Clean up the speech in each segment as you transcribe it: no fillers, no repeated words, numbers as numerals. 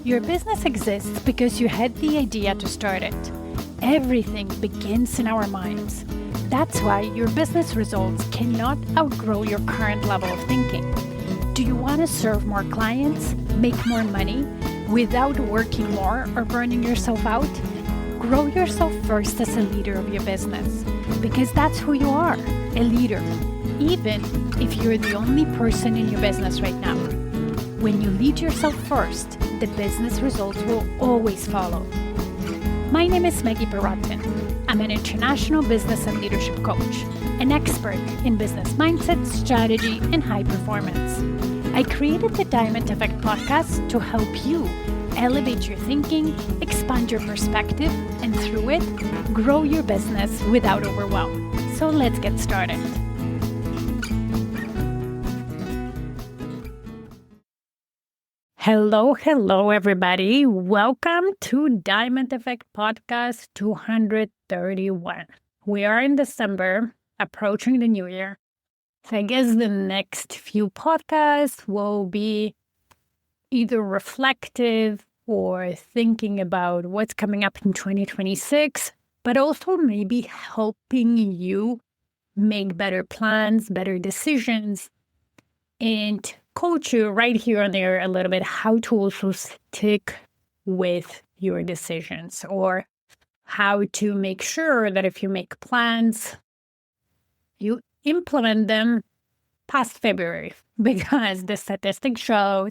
Your business exists because you had the idea to start it. Everything begins in our minds. That's why your business results cannot outgrow your current level of thinking. Do you want to serve more clients, make more money, without working more or burning yourself out? Grow yourself first as a leader of your business, because that's who you are, a leader, even if you're the only person in your business right now. When you lead yourself first, the business results will always follow. My name is Maggie. I'm an international business and leadership coach, an expert in business mindset, strategy, and high performance. I created the Diamond Effect podcast to help you elevate your thinking, expand your perspective, and through it, grow your business without overwhelm. So let's get started. Hello, everybody. Welcome to Diamond Effect Podcast 231. We are in December, approaching the new year. So I guess the next few podcasts will be either reflective or thinking about what's coming up in 2026, but also maybe helping you make better plans, better decisions, and coach you right here and there a little bit how to also stick with your decisions, or how to make sure that if you make plans, you implement them past February, because the statistics show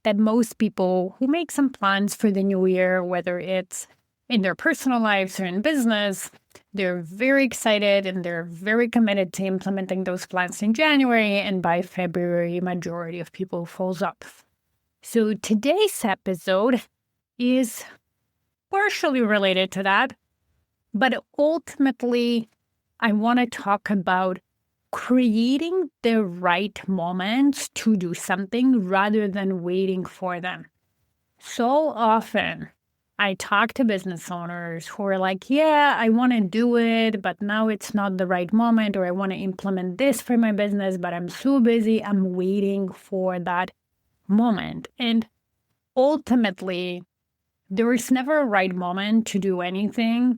that most people who make some plans for the new year, whether it's in their personal lives or in business, they're very excited and they're very committed to implementing those plans in January. And by February, majority of people falls off. So today's episode is partially related to that, but ultimately, I want to talk about creating the right moments to do something rather than waiting for them. So often, I talk to business owners who are like, yeah, I want to do it, but now it's not the right moment, or I want to implement this for my business, but I'm so busy, I'm waiting for that moment. And ultimately, there is never a right moment to do anything.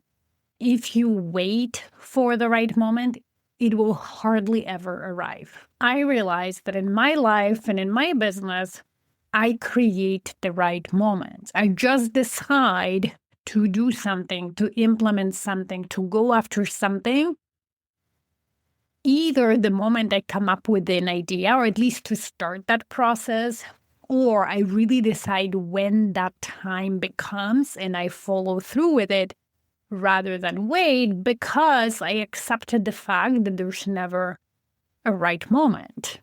If you wait for the right moment, it will hardly ever arrive. I realized that in my life and in my business, I create the right moments. I just decide to do something, to implement something, to go after something. Either the moment I come up with an idea, or at least to start that process, or I really decide when that time becomes and I follow through with it rather than wait, because I accepted the fact that there's never a right moment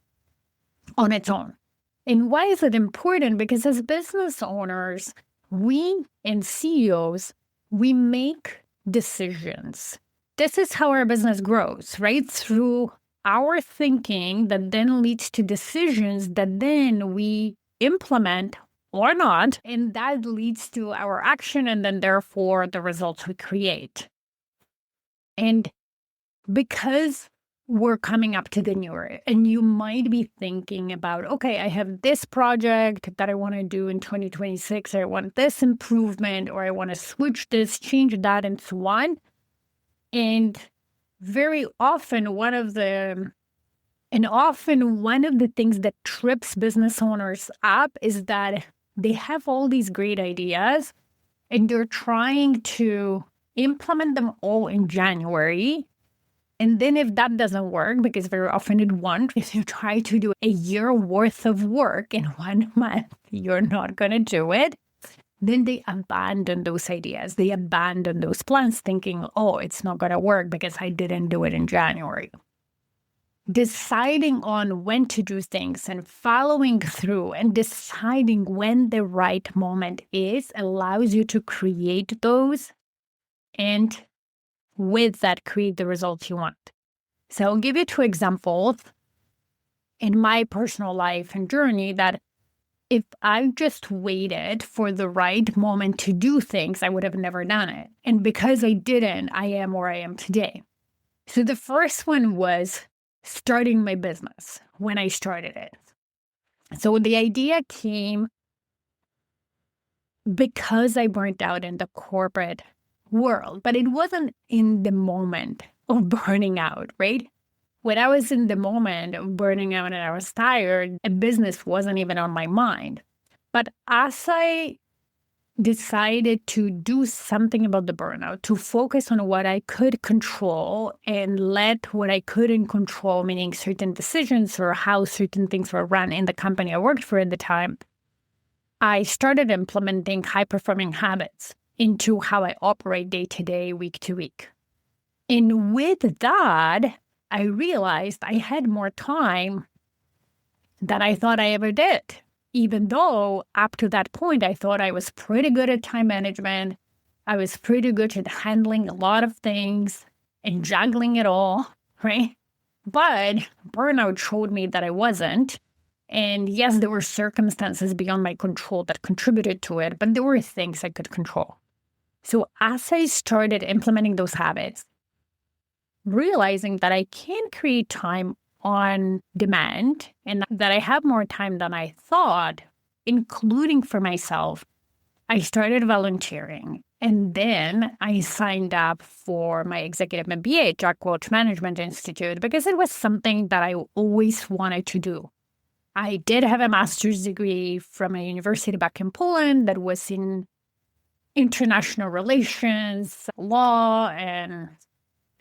on its own. And why is it important? Because as business owners, we and CEOs, we make decisions. This is how our business grows, right? Through our thinking that then leads to decisions that then we implement or not. And that leads to our action and then therefore the results we create. And because we're coming up to the new year, and you might be thinking about, okay, I have this project that I want to do in 2026. I want this improvement, or I want to switch this, change that, and so on. And very often, one of the things that trips business owners up is that they have all these great ideas and they're trying to implement them all in January. And then if that doesn't work, because very often it won't, if you try to do a year worth of work in 1 month, you're not going to do it. Then they abandon those ideas. They abandon those plans thinking, oh, it's not going to work because I didn't do it in January. Deciding on when to do things and following through and deciding when the right moment is allows you to create those and with that, create the results you want. So I'll give you 2 examples in my personal life and journey that if I just waited for the right moment to do things, I would have never done it. And because I didn't, I am where I am today. So the first one was starting my business when I started it. So the idea came because I burnt out in the corporate world. But it wasn't in the moment of burning out, right? When I was in the moment of burning out and I was tired, a business wasn't even on my mind. But as I decided to do something about the burnout, to focus on what I could control and let what I couldn't control, meaning certain decisions or how certain things were run in the company I worked for at the time, I started implementing high-performing habits into how I operate day to day, week to week. And with that, I realized I had more time than I thought I ever did. Even though up to that point, I thought I was pretty good at time management. I was pretty good at handling a lot of things and juggling it all, right? But burnout showed me that I wasn't. And yes, there were circumstances beyond my control that contributed to it, but there were things I could control. So as I started implementing those habits, realizing that I can create time on demand and that I have more time than I thought, including for myself, I started volunteering. And then I signed up for my executive MBA at Jack Welch Management Institute because it was something that I always wanted to do. I did have a master's degree from a university back in Poland that was in international relations, law, and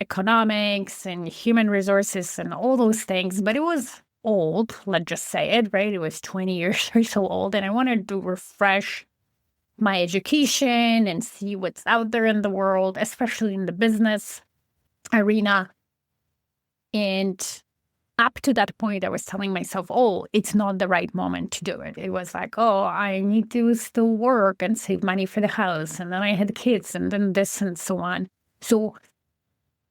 economics and human resources and all those things, but it was old, let's just say it, right? It was 20 years or so old, and I wanted to refresh my education and see what's out there in the world, especially in the business arena. And up to that point, I was telling myself, oh, it's not the right moment to do it. It was like, oh, I need to still work and save money for the house. And then I had kids and then this and so on. So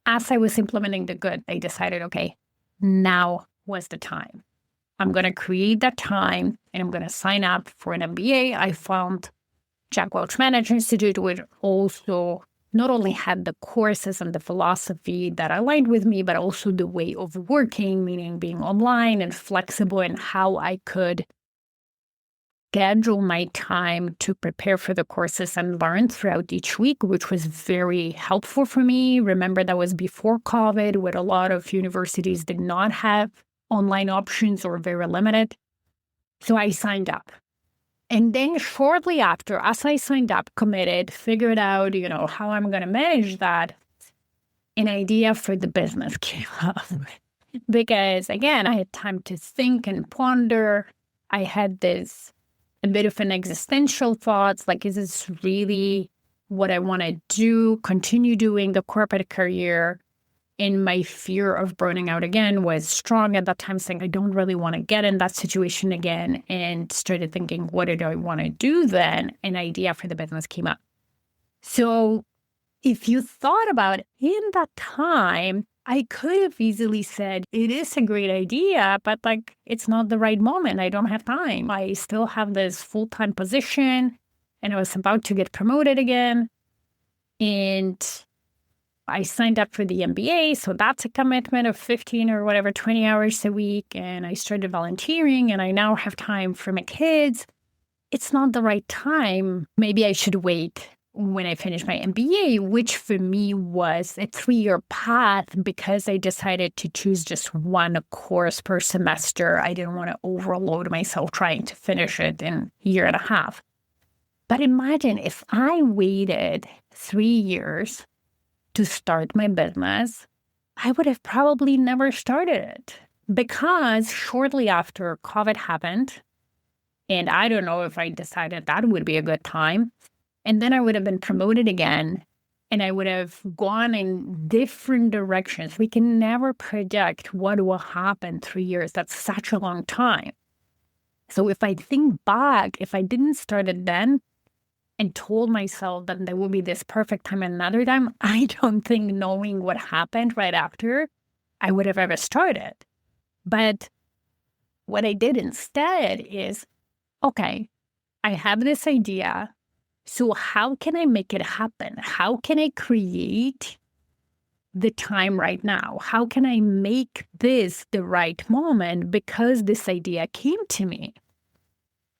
as I was implementing the good, I decided, okay, now was the time. I'm going to create that time and I'm going to sign up for an MBA. I found Jack Welch Management Institute, which also not only had the courses and the philosophy that aligned with me, but also the way of working, meaning being online and flexible and how I could schedule my time to prepare for the courses and learn throughout each week, which was very helpful for me. Remember, that was before COVID, where a lot of universities did not have online options or very limited. So I signed up. And then shortly after, as I signed up, committed, figured out, how I'm going to manage that, an idea for the business came up. Because again, I had time to think and ponder. I had a bit of an existential thoughts, like, is this really what I want to do, continue doing the corporate career? And my fear of burning out again was strong at that time, saying I don't really want to get in that situation again, and started thinking, what did I want to do then? An idea for the business came up. So if you thought about it, in that time, I could have easily said, it is a great idea, but it's not the right moment. I don't have time. I still have this full-time position and I was about to get promoted again. And I signed up for the MBA. So that's a commitment of 15 or whatever, 20 hours a week. And I started volunteering and I now have time for my kids. It's not the right time. Maybe I should wait when I finished my MBA, which for me was a 3-year path because I decided to choose just one course per semester. I didn't want to overload myself trying to finish it in a year and a half. But imagine if I waited 3 years to start my business, I would have probably never started it because shortly after COVID happened, and I don't know if I decided that would be a good time, and then I would have been promoted again, and I would have gone in different directions. We can never predict what will happen 3 years. That's such a long time. So if I think back, if I didn't start it then and told myself that there would be this perfect time another time, I don't think knowing what happened right after, I would have ever started. But what I did instead is, okay, I have this idea. So how can I make it happen? How can I create the time right now? How can I make this the right moment because this idea came to me?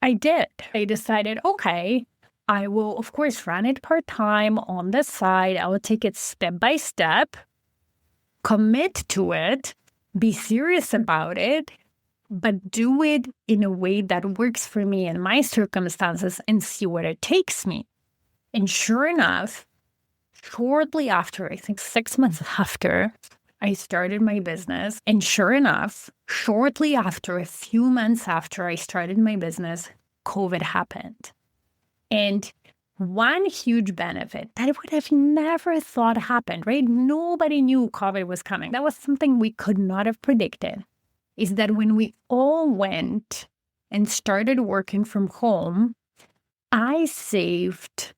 I did. I decided, okay, I will, of course, run it part-time on the side. I will take it step by step, commit to it, be serious about it, but do it in a way that works for me and my circumstances and see where it takes me. And sure enough, shortly after, I think 6 months after I started my business, and sure enough, shortly after, a few months after I started my business, COVID happened. And one huge benefit that I would have never thought happened, right? Nobody knew COVID was coming. That was something we could not have predicted, is that when we all went and started working from home, I saved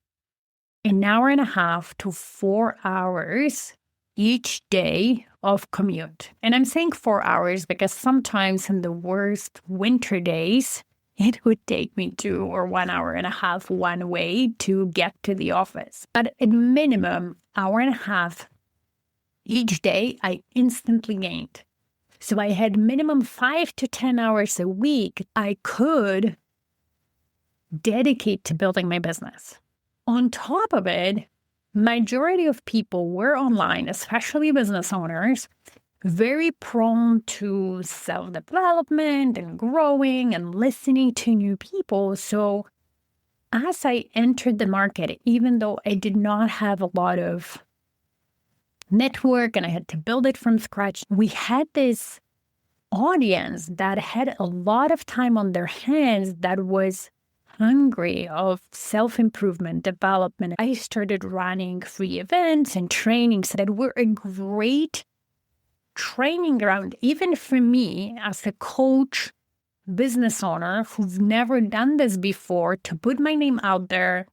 an hour and a half to 4 hours each day of commute. And I'm saying 4 hours because sometimes in the worst winter days, it would take me 2 or 1 hour and a half one way to get to the office. But at minimum, hour and a half each day, I instantly gained. So I had minimum 5 to 10 hours a week I could dedicate to building my business. On top of it, majority of people were online, especially business owners, very prone to self-development and growing and listening to new people. So as I entered the market, even though I did not have a lot of network and I had to build it from scratch, we had this audience that had a lot of time on their hands that was hungry of self-improvement, development. I started running free events and trainings that were a great training ground, even for me as a coach, business owner who's never done this before, to put my name out there,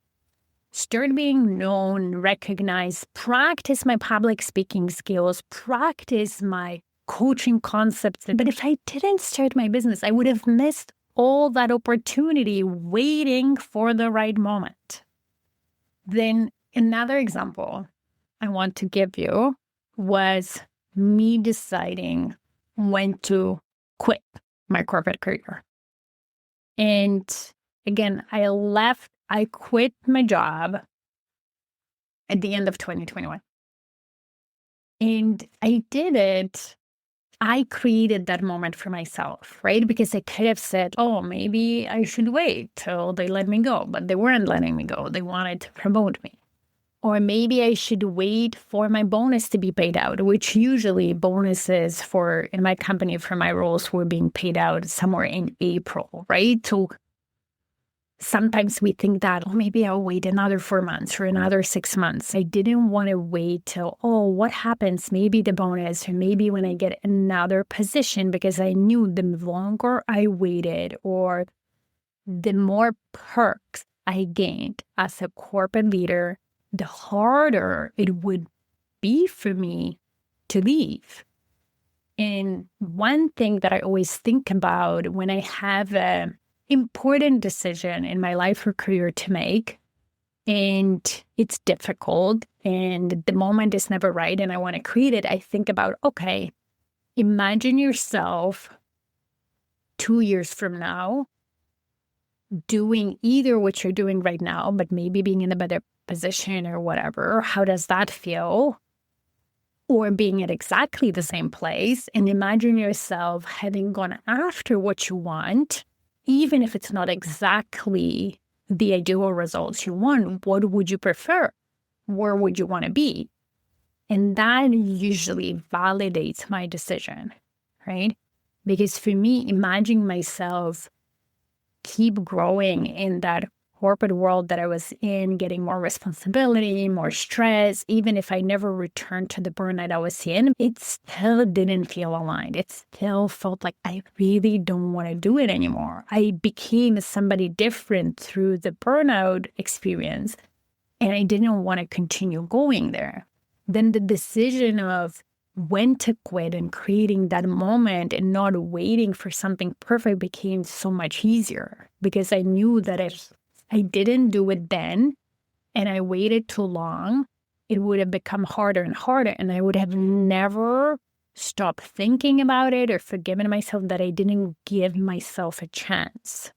start being known, recognized, practice my public speaking skills, practice my coaching concepts. But if I didn't start my business, I would have missed all that opportunity waiting for the right moment. Then another example I want to give you was me deciding when to quit my corporate career. And again, I quit my job at the end of 2021. And I did it. I created that moment for myself, right? Because I could have said, oh, maybe I should wait till they let me go, but they weren't letting me go. They wanted to promote me. Or maybe I should wait for my bonus to be paid out, which usually bonuses in my company for my roles were being paid out somewhere in April, right? So sometimes we think that, oh, maybe I'll wait another 4 months or another 6 months. I didn't want to wait till, oh, what happens? Maybe the bonus, or maybe when I get another position, because I knew the longer I waited or the more perks I gained as a corporate leader, the harder it would be for me to leave. And one thing that I always think about when I have an important decision in my life or career to make, and it's difficult, and the moment is never right, and I want to create it, I think about, okay, imagine yourself 2 years from now doing either what you're doing right now, but maybe being in a better position or whatever. How does that feel? Or being at exactly the same place, and imagine yourself having gone after what you want, even if it's not exactly the ideal results you want. What would you prefer? Where would you want to be? And that usually validates my decision, right? Because for me, imagining myself keep growing in that corporate world that I was in, getting more responsibility, more stress, even if I never returned to the burnout I was in, it still didn't feel aligned. It still felt like I really don't want to do it anymore. I became somebody different through the burnout experience, and I didn't want to continue going there. Then the decision of when to quit and creating that moment and not waiting for something perfect became so much easier, because I knew that if I didn't do it then and I waited too long, it would have become harder and harder, and I would have never stopped thinking about it or forgiven myself that I didn't give myself a chance.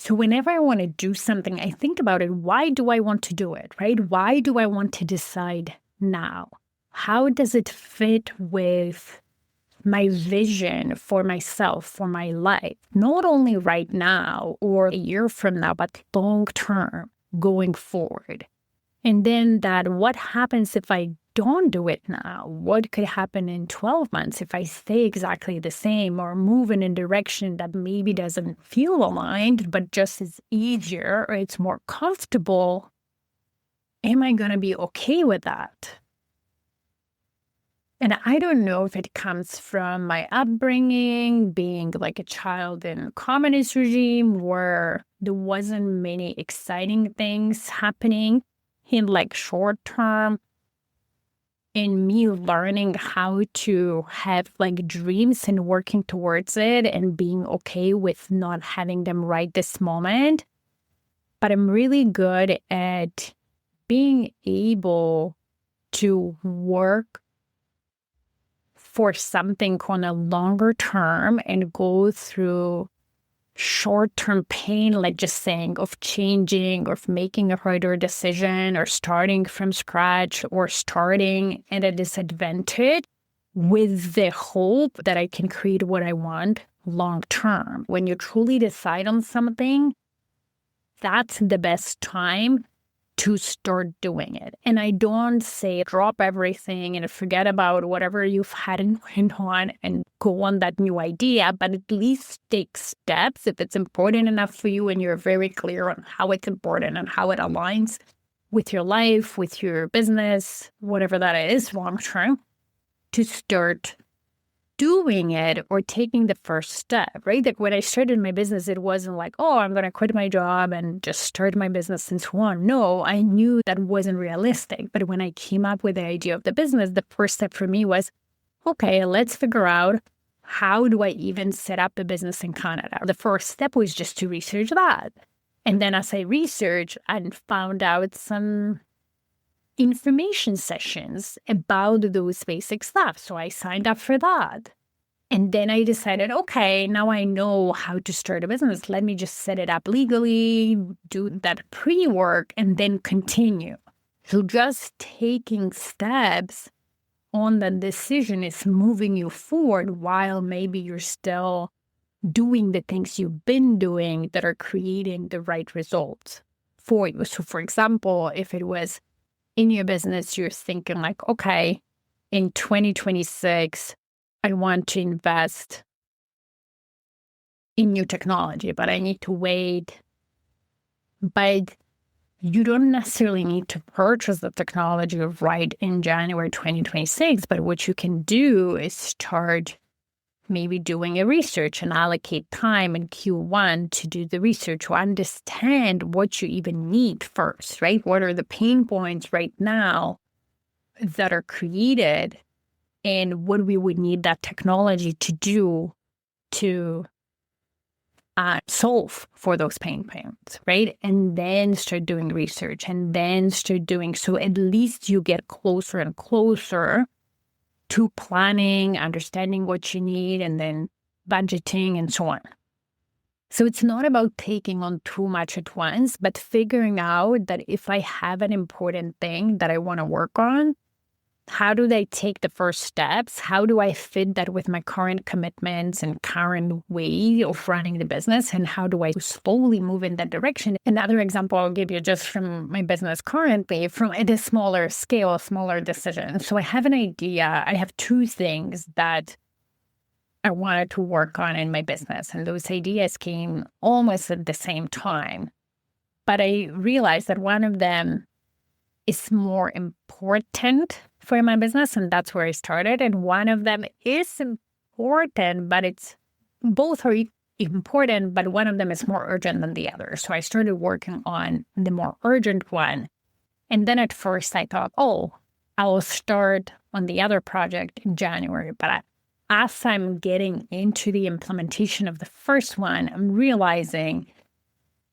So whenever I want to do something, I think about it. Why do I want to do it, right? Why do I want to decide now? How does it fit with my vision for myself, for my life? Not only right now or a year from now, but long term going forward. And then what happens if I don't do it now? What could happen in 12 months if I stay exactly the same or move in a direction that maybe doesn't feel aligned, but just is easier or it's more comfortable? Am I going to be okay with that? And I don't know if it comes from my upbringing, being like a child in a communist regime where there wasn't many exciting things happening in like short term, in me learning how to have like dreams and working towards it and being okay with not having them right this moment. But I'm really good at being able to work for something on a longer term and go through short-term pain, like just saying of changing or of making a harder decision or starting from scratch or starting at a disadvantage with the hope that I can create what I want long-term. When you truly decide on something, that's the best time to start doing it. And I don't say drop everything and forget about whatever you've had in mind on and go on that new idea, but at least take steps if it's important enough for you and you're very clear on how it's important and how it aligns with your life, with your business, whatever that is long term, to start doing it or taking the first step, right? Like when I started my business, it wasn't like, oh, I'm going to quit my job and just start my business since one. No, I knew that wasn't realistic. But when I came up with the idea of the business, the first step for me was, okay, let's figure out how do I even set up a business in Canada? The first step was just to research that. And then as I researched and found out some information sessions about those basic stuff. So I signed up for that. And then I decided, okay, now I know how to start a business. Let me just set it up legally, do that pre-work, and then continue. So just taking steps on that decision is moving you forward while maybe you're still doing the things you've been doing that are creating the right results for you. So for example, if it was in your business, you're thinking like, okay, in 2026, I want to invest in new technology, but I need to wait. But you don't necessarily need to purchase the technology right in January 2026. But what you can do is start maybe doing a research and allocate time in Q1 to do the research, to understand what you even need first, right? What are the pain points right now that are created and what we would need that technology to do to solve for those pain points, right? And then start doing research and then start doing, so at least you get closer and closer to planning, understanding what you need, and then budgeting and so on. So it's not about taking on too much at once, but figuring out that if I have an important thing that I want to work on, how do I take the first steps? How do I fit that with my current commitments and current way of running the business? And how do I slowly move in that direction? Another example I'll give you just from my business currently, from at a smaller scale, a smaller decision. So I have an idea. I have two things that I wanted to work on in my business. And those ideas came almost at the same time. But I realized that one of them is more important for my business, and that's where I started. And one of them is important, but both are important, but one of them is more urgent than the other. So I started working on the more urgent one. And then at first I thought, oh, I will start on the other project in January. But as I'm getting into the implementation of the first one, I'm realizing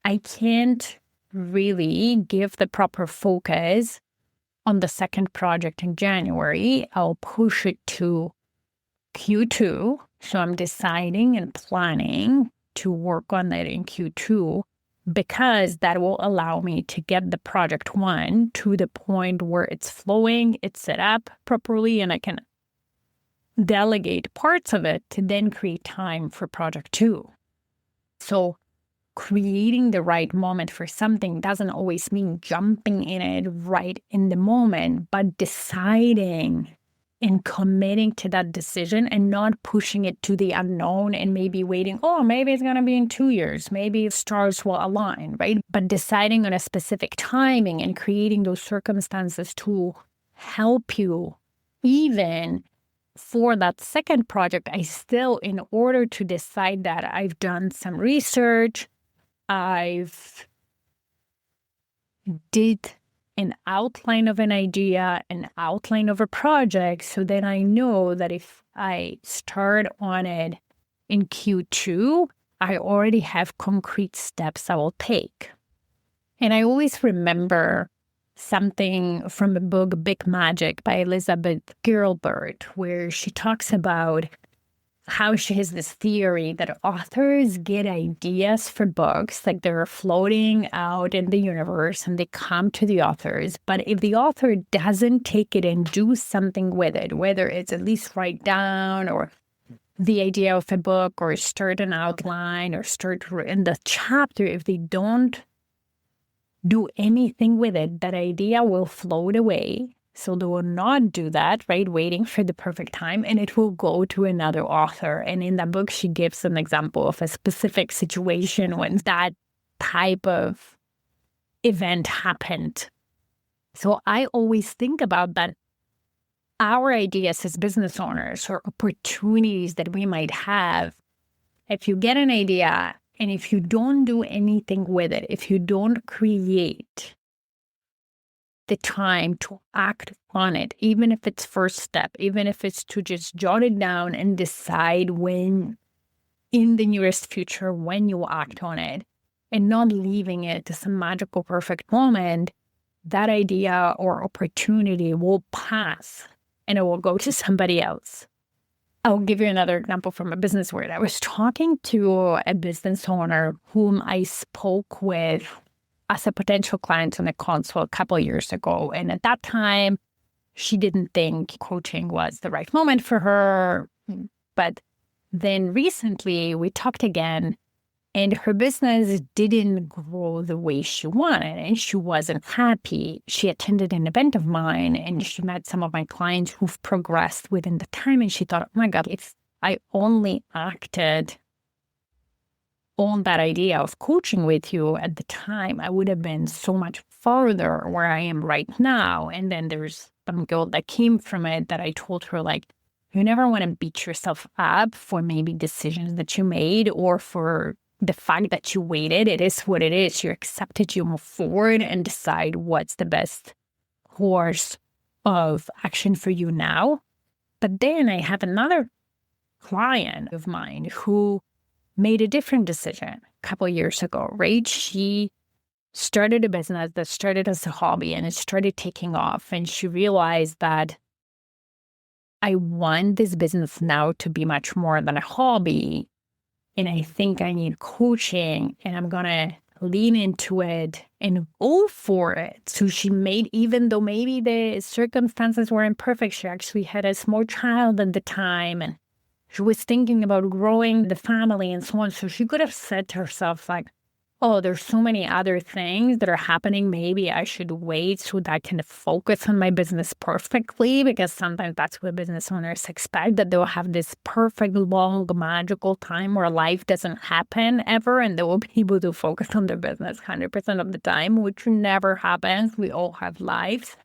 I can't really give the proper focus on the second project in January. I'll push it to Q2. So I'm deciding and planning to work on that in Q2 because that will allow me to get the project one to the point where it's flowing, it's set up properly, and I can delegate parts of it to then create time for project two. So creating the right moment for something doesn't always mean jumping in it right in the moment, but deciding and committing to that decision and not pushing it to the unknown and maybe waiting, maybe it's going to be in 2 years, maybe stars will align, right? But deciding on a specific timing and creating those circumstances to help you even for that second project. I still, in order to decide that, I've done some research, I've did an outline of an idea, an outline of a project, so then I know that if I start on it in Q2, I already have concrete steps I will take. And I always remember something from a book, Big Magic by Elizabeth Gilbert, where she talks about how she has this theory that authors get ideas for books, like they're floating out in the universe and they come to the authors. But if the author doesn't take it and do something with it, whether it's at least write down or the idea of a book or start an outline or start in the chapter, if they don't do anything with it, that idea will float away. So they will not do that, right? Waiting for the perfect time, and it will go to another author. And in that book, she gives an example of a specific situation when that type of event happened. So I always think about that. Our ideas as business owners or opportunities that we might have, if you get an idea and if you don't do anything with it, if you don't create the time to act on it, even if it's first step, even if it's to just jot it down and decide when in the nearest future when you act on it and not leaving it to some magical perfect moment, that idea or opportunity will pass and it will go to somebody else. I'll give you another example from a business world. I was talking to a business owner whom I spoke with as a potential client on a console a couple of years ago. And at that time, she didn't think coaching was the right moment for her. But then recently we talked again and her business didn't grow the way she wanted and she wasn't happy. She attended an event of mine and she met some of my clients who've progressed within the time. And she thought, oh my God, if I only acted on that idea of coaching with you at the time, I would have been so much farther where I am right now. And then there's some guilt that came from it that I told her, like, you never want to beat yourself up for maybe decisions that you made or for the fact that you waited. It is what it is. You accept it, you move forward and decide what's the best course of action for you now. But then I have another client of mine who made a different decision a couple of years ago, right? She started a business that started as a hobby and it started taking off. And she realized that I want this business now to be much more than a hobby. And I think I need coaching and I'm going to lean into it and go for it. So she made, even though maybe the circumstances were imperfect, she actually had a small child at the time and she was thinking about growing the family and so on. So she could have said to herself, like, oh, there's so many other things that are happening. Maybe I should wait so that I can focus on my business perfectly, because sometimes that's what business owners expect, that they'll have this perfect, long, magical time where life doesn't happen ever, and they will be able to focus on their business 100% of the time, which never happens. We all have lives.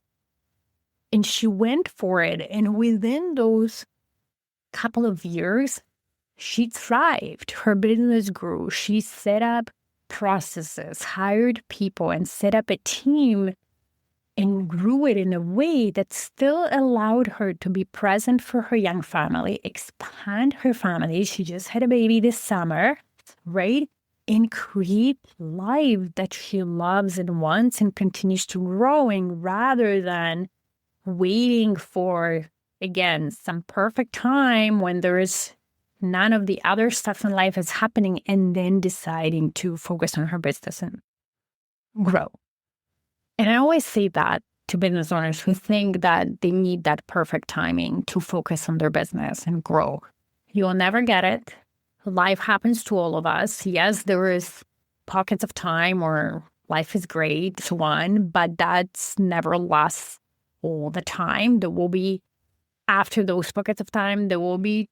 And she went for it. And within those couple of years, she thrived. Her business grew. She set up processes, hired people, and set up a team and grew it in a way that still allowed her to be present for her young family, expand her family. She just had a baby this summer, right? And create life that she loves and wants and continues to growing, rather than waiting for, again, some perfect time when there is none of the other stuff in life is happening, and then deciding to focus on her business and grow. And I always say that to business owners who think that they need that perfect timing to focus on their business and grow. You'll never get it. Life happens to all of us. Yes, there is pockets of time or life is great, so on, but that's never lasts all the time. There will be, after those pockets of time, there will be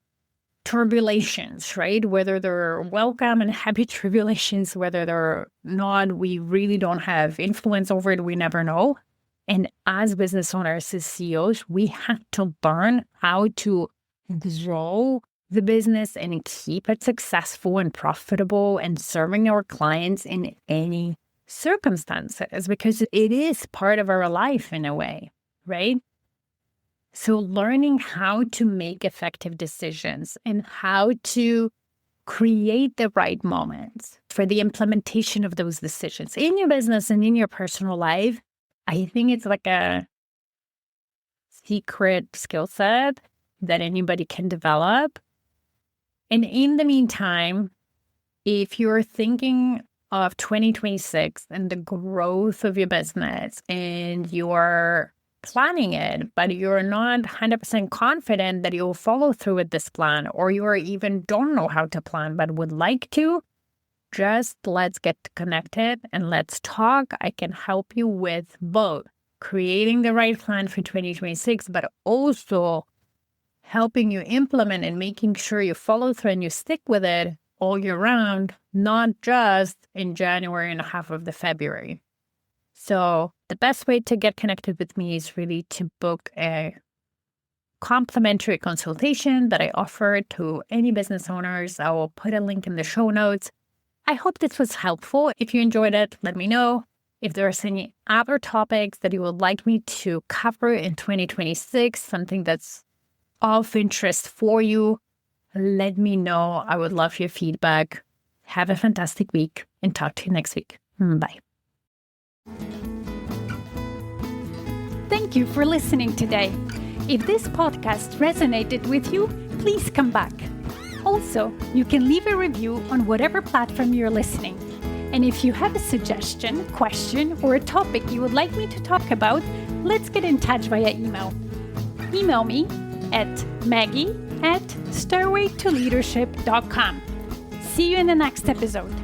tribulations, right? Whether they're welcome and happy tribulations, whether they're not, we really don't have influence over it. We never know. And as business owners, as CEOs, we have to learn how to grow the business and keep it successful and profitable and serving our clients in any circumstances, because it is part of our life in a way, right? So learning how to make effective decisions and how to create the right moments for the implementation of those decisions in your business and in your personal life, I think it's like a secret skill set that anybody can develop. And in the meantime, if you're thinking of 2026 and the growth of your business and you're planning it, but you're not 100% confident that you'll follow through with this plan, or you even don't know how to plan but would like to, just let's get connected and let's talk. I can help you with both creating the right plan for 2026, but also helping you implement and making sure you follow through and you stick with it all year round, not just in January and half of the February. So the best way to get connected with me is really to book a complimentary consultation that I offer to any business owners. I will put a link in the show notes. I hope this was helpful. If you enjoyed it, let me know. If there's any other topics that you would like me to cover in 2026, something that's of interest for you, let me know. I would love your feedback. Have a fantastic week and talk to you next week. Bye. Thank you for listening today. If this podcast resonated with you, please come back. Also, you can leave a review on whatever platform you're listening. And if you have a suggestion, question, or a topic you would like me to talk about, let's get in touch via email. Email me at Maggie@stairwaytoleadership.com. See you in the next episode.